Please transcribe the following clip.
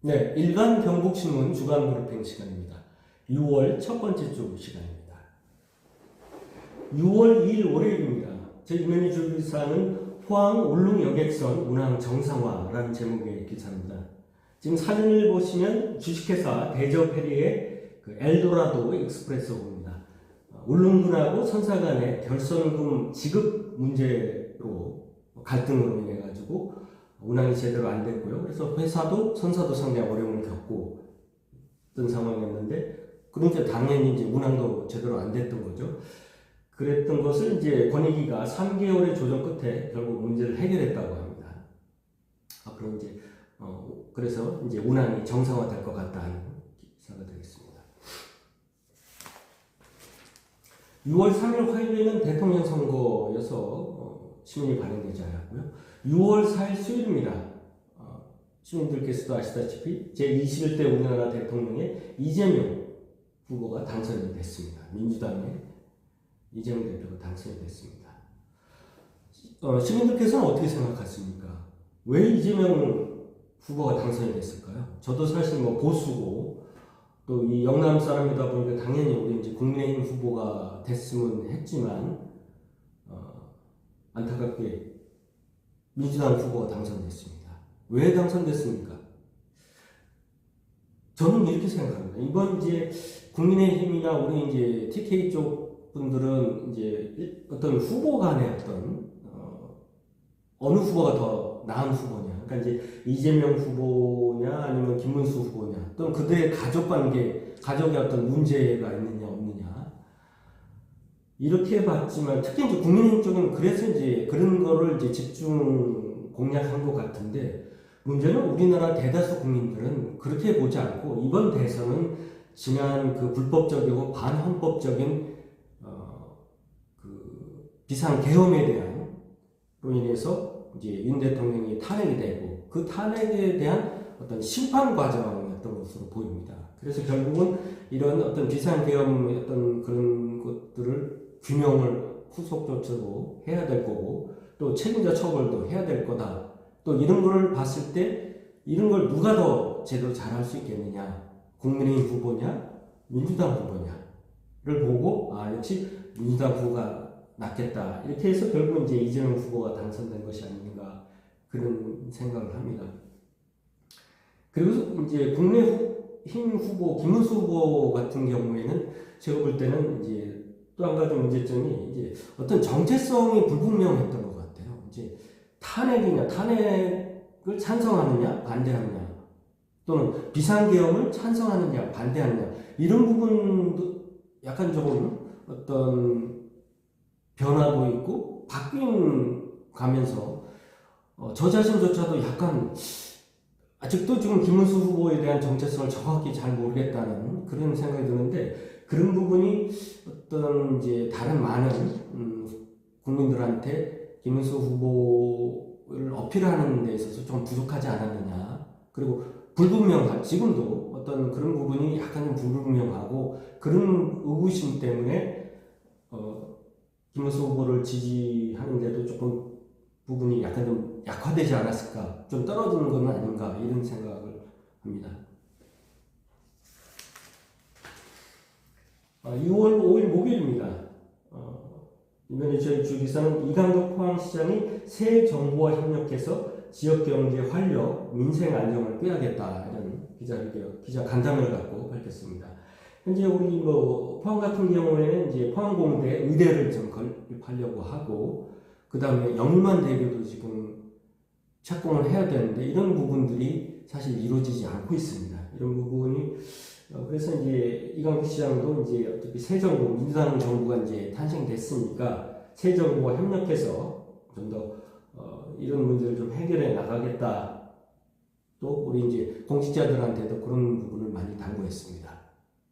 네, 일간 경북신문 주간 브리핑 시간입니다. 6월 첫 번째 주 시간입니다. 6월 2일 월요일입니다. 제 이면의 주기사는 포항 울릉 여객선 운항 정상화라는 제목의 기사입니다. 지금 사진을 보시면 주식회사 대저페리의 엘도라도 익스프레소입니다. 울릉군하고 선사 간의 결선금 지급 문제로 갈등으로 인해 가지고 운항이 제대로 안 됐고요. 그래서 회사도 선사도 상당히 어려움을 겪고 있던 상황이었는데, 그러니까 당연히 이제 운항도 제대로 안 됐던 거죠. 그랬던 것을 이제 권익위가 3개월의 조정 끝에 결국 문제를 해결했다고 합니다. 앞으로 이제 그래서 이제 운항이 정상화될 것 같다는 기사가 되겠습니다. 6월 3일 화요일에는 대통령 선거여서 시민이 발행되지 않았고요. 6월 4일 수요일입니다. 시민들께서도 아시다시피 제21대 우리나라 대통령의 이재명 후보가 당선이 됐습니다. 민주당의 이재명 대표가 당선이 됐습니다. 시민들께서는 어떻게 생각하십니까? 왜 이재명 후보가 당선이 됐을까요? 저도 사실 보수고 또 이 영남 사람이다 보니까 당연히 우리 이제 국민의힘 후보가 됐으면 했지만 안타깝게 민주당 후보가 당선됐습니다. 왜 당선됐습니까? 저는 이렇게 생각합니다. 이번 이제 국민의힘이나 우리 이제 TK 쪽 분들은 이제 어떤 후보 간의 어떤 어느 후보가 더 나은 후보냐, 그러니까 이제 이재명 후보냐 아니면 김문수 후보냐, 또는 그들의 가족 관계, 가족의 어떤 문제가 있느냐 없느냐, 이렇게 봤지만 특히 이제 국민의힘 쪽은 그래서 이제 그런 거를 이제 집중 공략한 것 같은데, 문제는 우리나라 대다수 국민들은 그렇게 보지 않고 이번 대선은 지난 그 불법적이고 반헌법적인 그 비상계엄에 대한 로 인해서 이제 윤 대통령이 탄핵이 되고 그 탄핵에 대한 어떤 심판 과정이었던 것으로 보입니다. 그래서 결국은 이런 어떤 비상계엄의 어떤 그런 것들을 규명을 후속 조처로 해야 될 거고, 또 책임자 처벌도 해야 될 거다. 또 이런 거를 봤을 때 이런 걸 누가 더 제대로 잘할 수 있겠느냐, 국민의힘 후보냐 민주당 후보냐를 보고 역시 민주당 후보가 낫겠다, 이렇게 해서 결국 이제 이재명 후보가 당선된 것이 아닌가 그런 생각을 합니다. 그리고 이제 국민의힘 후보 김문수 후보 같은 경우에는 제가 볼 때는 이제 또 한 가지 문제점이 이제 어떤 정체성이 불분명했던 것 같아요. 이제 탄핵을 찬성하느냐 반대하느냐, 또는 비상계엄을 찬성하느냐 반대하느냐, 이런 부분도 약간 조금 어떤 변화도 있고 바뀐 가면서 저 자신조차도 약간 아직도 지금 김문수 후보에 대한 정체성을 정확히 잘 모르겠다는 그런 생각이 드는데, 그런 부분이 어떤 이제 다른 많은 국민들한테 김문수 후보를 어필하는 데 있어서 좀 부족하지 않았느냐, 그리고 지금도 어떤 그런 부분이 약간 불분명하고 그런 의구심 때문에 김문수 후보를 지지하는데도 조금 부분이 약간 좀 약화되지 않았을까, 좀 떨어지는 건 아닌가, 이런 생각을 합니다. 6월 5일 목요일입니다. 이번에 저희 주기사는 이강덕 포항시장이 새 정부와 협력해서 지역경제 활력, 민생 안정을 꾀하겠다, 이런 기자 간담회를 갖고 밝혔습니다. 현재 우리 포항 같은 경우에는 이제 포항공대 의대를 좀 건립하려고 하고, 그 다음에 영유만 대교도 지금 착공을 해야 되는데 이런 부분들이 사실 이루어지지 않고 있습니다. 이런 부분이 그래서 이제 이강덕 시장도 이제 어차피 새 정부, 민주당 정부가 이제 탄생됐으니까 새 정부와 협력해서 좀 더 이런 문제를 좀 해결해 나가겠다. 또 우리 이제 공직자들한테도 그런 부분을 많이 당부했습니다.